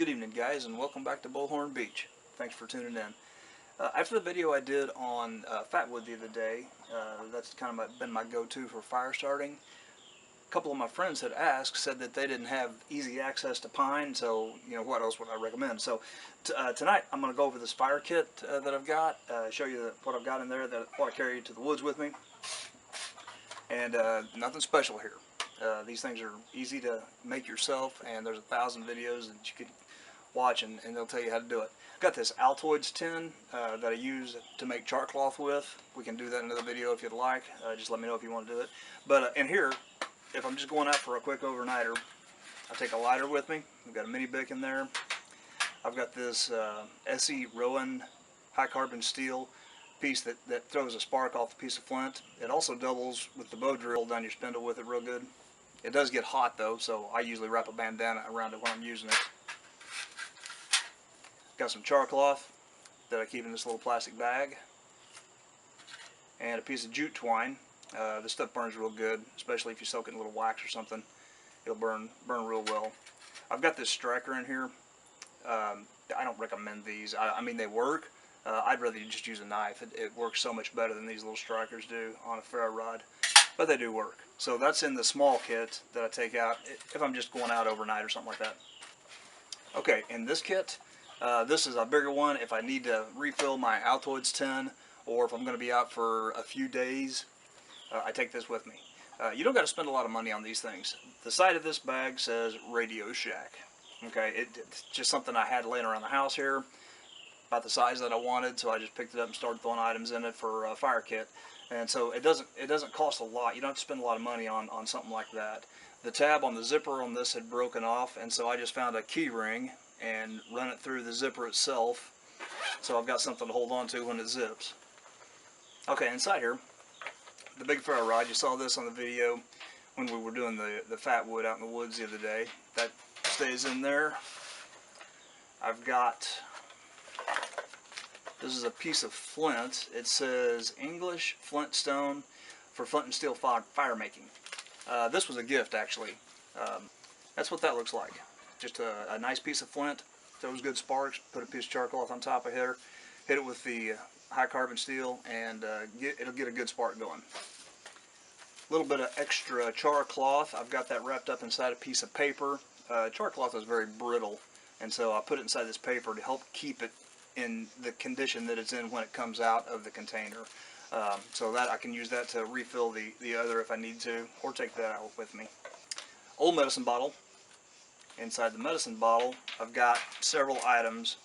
Good evening, guys, and welcome back to Bullhornbeach. Thanks for tuning in. After the video I did on fatwood the other day, that's kind of been my go-to for fire starting. A couple of my friends had asked, said that they didn't have easy access to pine, so what else would I recommend? So tonight I'm going to go over this fire kit that I've got, show you what I've got in there, what I carry to the woods with me, and nothing special here. These things are easy to make yourself, and there's 1,000 videos that you could watch and they'll tell you how to do it. I've got this Altoids tin that I use to make char cloth with. We can do that in another video if you'd like. Just let me know if you want to do it. But in here, if I'm just going out for a quick overnighter, I take a lighter with me. I've got a mini bic in there. I've got this SE Rowan high carbon steel piece that throws a spark off a piece of flint. It also doubles with the bow drill down your spindle with it real good. It does get hot though, so I usually wrap a bandana around it when I'm using it. Got some char cloth that I keep in this little plastic bag, and a piece of jute twine. This stuff burns real good, especially if you soak it in a little wax or something. It'll burn real well. I've got this striker in here. I don't recommend these. I mean, they work. I'd rather you just use a knife. It works so much better than these little strikers do on a ferro rod, but they do work. So that's in the small kit that I take out if I'm just going out overnight or something like that. Okay, in this kit, this is a bigger one if I need to refill my Altoids tin, or if I'm going to be out for a few days. I take this with me. You don't got to spend a lot of money on these things. The side of this bag says Radio Shack. Okay, it's just something I had laying around the house here, about the size that I wanted, so I just picked it up and started throwing items in it for a fire kit. And so it doesn't cost a lot. You don't have to spend a lot of money on something like that. The tab on the zipper on this had broken off, and so I just found a key ring and run it through the zipper itself, so I've got something to hold on to when it zips. Okay, inside here, the big ferro rod. You saw this on the video when we were doing the fat wood out in the woods the other day. That stays in there. I've got, this is a piece of flint. It says English flint stone for flint and steel fire making. This was a gift, actually. That's what that looks like. Just a nice piece of flint, throws good sparks. Put a piece of char cloth on top of here, hit it with the high carbon steel, and it'll get a good spark going. A little bit of extra char cloth. I've got that wrapped up inside a piece of paper. Char cloth is very brittle, and so I put it inside this paper to help keep it in the condition that it's in when it comes out of the container. So that I can use that to refill the other if I need to, or take that out with me. Old medicine bottle. Inside the medicine bottle, I've got several items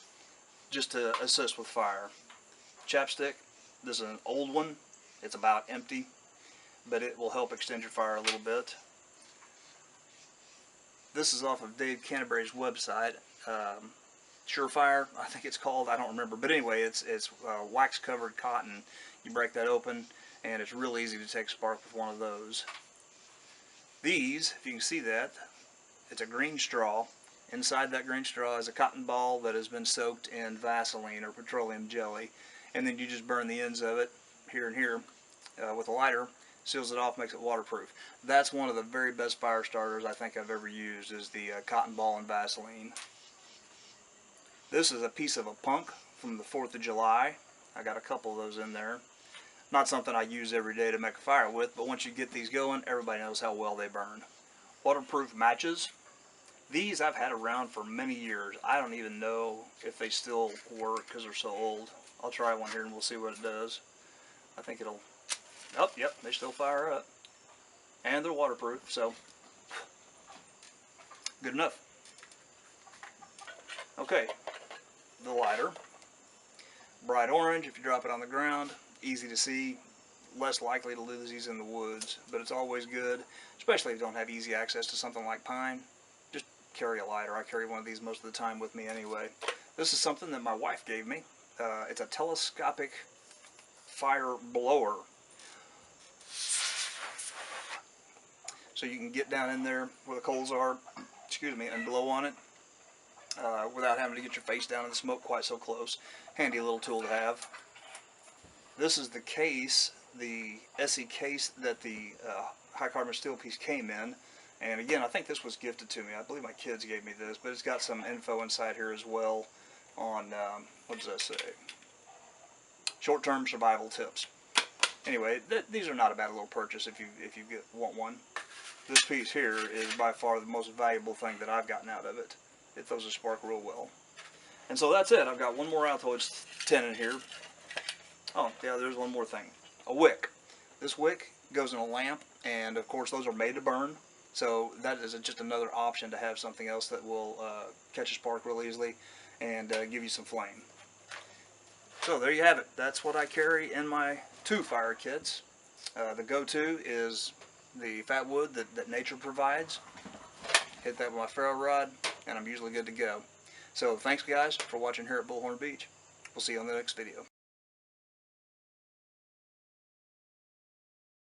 just to assist with fire. Chapstick. This is an old one. It's about empty, but it will help extend your fire a little bit. This is off of Dave Canterbury's website. Surefire, I think it's called. I don't remember, but anyway, it's wax-covered cotton. You break that open, and it's real easy to take a spark with one of those. These, if you can see that, it's a green straw. Inside that green straw is a cotton ball that has been soaked in Vaseline or petroleum jelly, and then you just burn the ends of it here and here with a lighter. Seals it off, makes it waterproof. That's one of the very best fire starters I think I've ever used, is the cotton ball and Vaseline. This is a piece of a punk from the 4th of July. I got a couple of those in there. Not something I use every day to make a fire with, but once you get these going, everybody knows how well they burn. Waterproof matches. These I've had around for many years. I don't even know if they still work because they're so old. I'll try one here and we'll see what it does. I think it'll... Oh, yep, they still fire up. And they're waterproof, so good enough. Okay, the lighter. Bright orange if you drop it on the ground. Easy to see. Less likely to lose these in the woods, but it's always good, especially if you don't have easy access to something like pine. Just carry a lighter. I carry one of these most of the time with me anyway. This is something that my wife gave me. It's a telescopic fire blower. So you can get down in there where the coals are, and blow on it without having to get your face down in the smoke quite so close. Handy little tool to have. This is the case, the SE case that the high carbon steel piece came in. And again, I think this was gifted to me. I believe my kids gave me this, but it's got some info inside here as well on, what does that say? Short-term survival tips. Anyway, these are not a bad little purchase if you want one. This piece here is by far the most valuable thing that I've gotten out of it. It throws a spark real well. And so that's it. I've got one more Altoids tin in here. Oh, yeah, there's one more thing. A wick. This wick goes in a lamp, and of course those are made to burn. So that is just another option to have something else that will catch a spark real easily and give you some flame. So there you have it. That's what I carry in my 2 fire kits. The go-to is the fat wood that nature provides. Hit that with my ferro rod, and I'm usually good to go. So thanks guys for watching here at Bullhorn Beach. We'll see you on the next video.